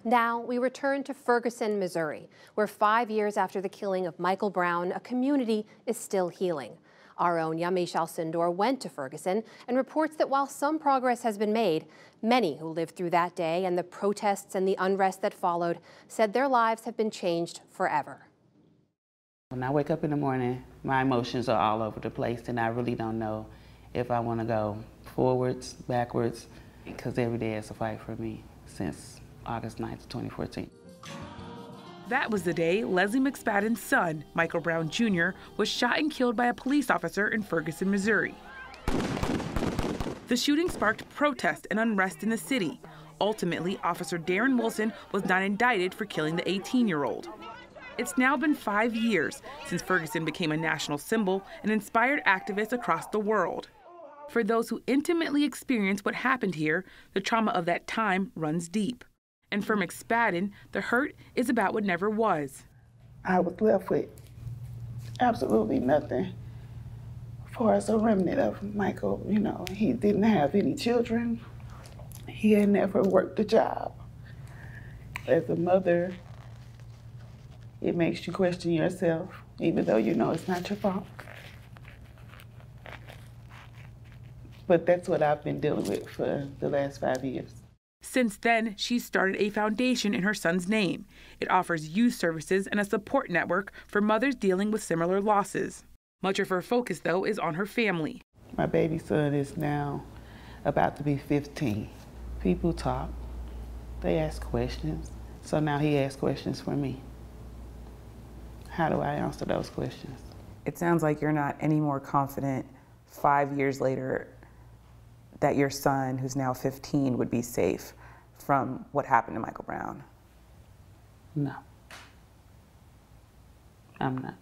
Now we return to Ferguson, Missouri, where 5 years after the killing of Michael Brown, a community is still healing. Our own Yamiche Alcindor went to Ferguson and reports that while some progress has been made, many who lived through that day and the protests and the unrest that followed said their lives have been changed forever. When I wake up in the morning, my emotions are all over the place, and I really don't know if I want to go forwards, backwards, because every day is a fight for me since August 9th, 2014. That was the day Leslie McSpadden's son, Michael Brown Jr., was shot and killed by a police officer in Ferguson, Missouri. The shooting sparked protest and unrest in the city. Ultimately, Officer Darren Wilson was not indicted for killing the 18-year-old. It's now been 5 years since Ferguson became a national symbol and inspired activists across the world. For those who intimately experienced what happened here, the trauma of that time runs deep. And for McSpadden, the hurt is about what never was. I was left with absolutely nothing for as a remnant of Michael. You know, he didn't have any children. He had never worked a job. As a mother, it makes you question yourself, even though you know it's not your fault. But that's what I've been dealing with for the last 5 years. Since then, she's started a foundation in her son's name. It offers youth services and a support network for mothers dealing with similar losses. Much of her focus, though, is on her family. My baby son is now about to be 15. People talk, they ask questions. So now he asks questions for me. How do I answer those questions? It sounds like you're not any more confident 5 years later that your son, who's now 15, would be safe from what happened to Michael Brown. No, I'm not.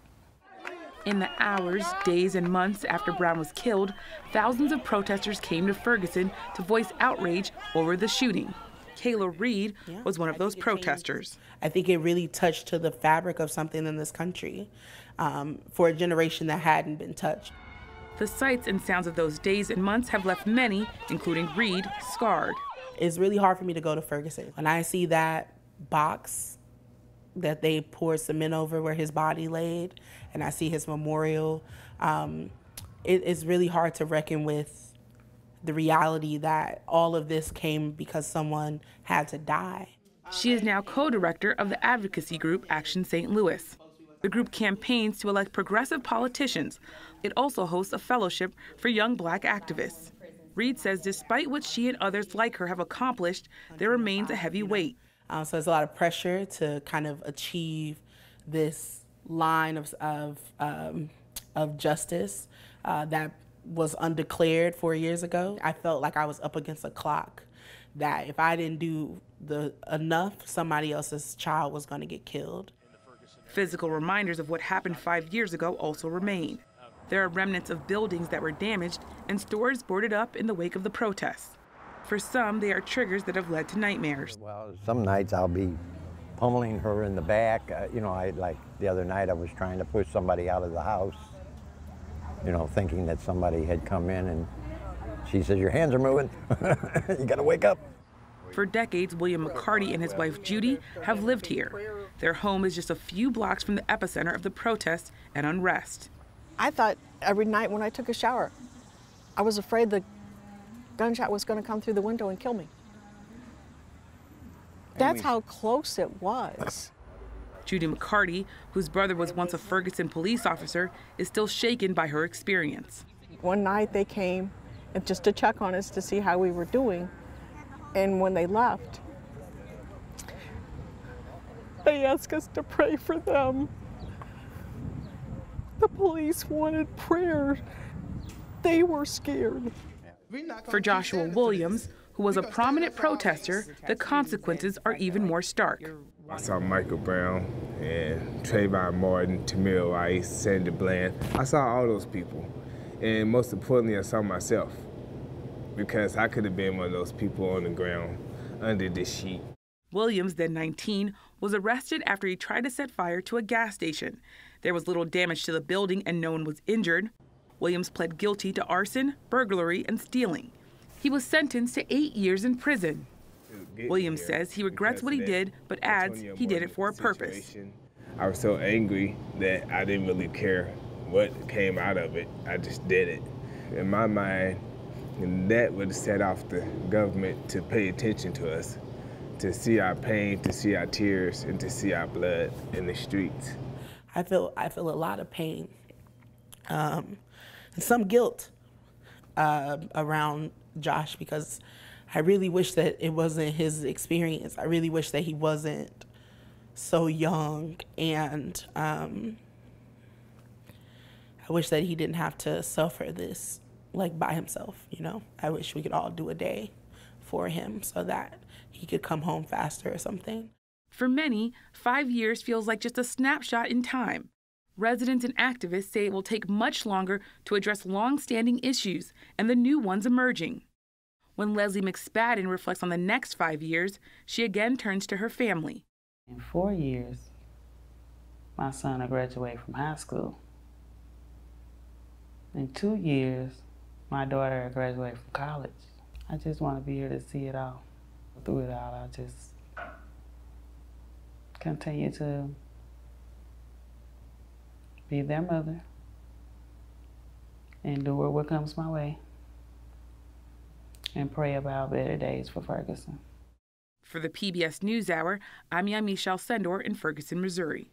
In the hours, days, and months after Brown was killed, thousands of protesters came to Ferguson to voice outrage over the shooting. Kayla Reed was one of those protesters. I think it really touched to the fabric of something in this country for a generation that hadn't been touched. The sights and sounds of those days and months have left many, including Reed, scarred. It's really hard for me to go to Ferguson. When I see that box that they poured cement over where his body laid, and I see his memorial, it's really hard to reckon with the reality that all of this came because someone had to die. She is now co-director of the advocacy group Action St. Louis. The group campaigns to elect progressive politicians. It also hosts a fellowship for young Black activists. Reed says despite what she and others like her have accomplished, there remains a heavy weight. So there's a lot of pressure to kind of achieve this line of justice that was undeclared 4 years ago. I felt like I was up against a clock, that if I didn't do enough, somebody else's child was going to get killed. Physical reminders of what happened 5 years ago also remain. There are remnants of buildings that were damaged and stores boarded up in the wake of the protests. For some, they are triggers that have led to nightmares. Well, some nights I'll be pummeling her in the back. Like the other night I was trying to push somebody out of the house, thinking that somebody had come in, and she says, "Your hands are moving. You gotta wake up." For decades, William McCarty and his wife Judy have lived here. Their home is just a few blocks from the epicenter of the protests and unrest. I thought every night when I took a shower, I was afraid the gunshot was going to come through the window and kill me. That's how close it was. Judy McCarty, whose brother was once a Ferguson police officer, is still shaken by her experience. One night they came and just to check on us to see how we were doing. And when they left, they asked us to pray for them. The police wanted prayer. They were scared. For Joshua Williams, who was a prominent protester, the consequences are even more stark. I saw Michael Brown and Trayvon Martin, Tamir Rice, Sandra Bland. I saw all those people. And most importantly, I saw myself, because I could have been one of those people on the ground under this sheet. Williams, then 19, was arrested after he tried to set fire to a gas station. There was little damage to the building and no one was injured. Williams pled guilty to arson, burglary, and stealing. He was sentenced to 8 years in prison. Williams says he regrets what he did, but adds he did it for a purpose. I was so angry that I didn't really care what came out of it. I just did it. In my mind, and that would set off the government to pay attention to us, to see our pain, to see our tears, and to see our blood in the streets. I feel a lot of pain, and some guilt around Josh, because I really wish that it wasn't his experience. I really wish that he wasn't so young, and I wish that he didn't have to suffer this like by himself, you know? I wish we could all do a day for him so that he could come home faster or something. For many, 5 years feels like just a snapshot in time. Residents and activists say it will take much longer to address long-standing issues and the new ones emerging. When Leslie McSpadden reflects on the next 5 years, she again turns to her family. In 4 years, my son will graduate from high school. In 2 years, my daughter will graduate from college. I just want to be here to see it all. Through it all, I'll just continue to be their mother, endure what comes my way, and pray about better days for Ferguson. For the PBS NewsHour, I'm Yamiche Alcindor in Ferguson, Missouri.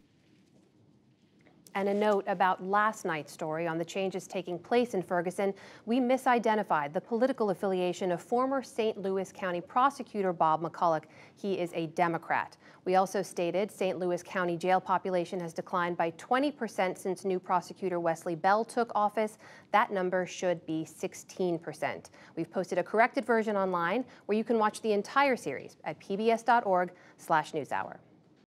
And a note about last night's story on the changes taking place in Ferguson. We misidentified the political affiliation of former St. Louis County Prosecutor Bob McCulloch. He is a Democrat. We also stated St. Louis County jail population has declined by 20% since new prosecutor Wesley Bell took office. That number should be 16%. We've posted a corrected version online where you can watch the entire series at pbs.org/newshour.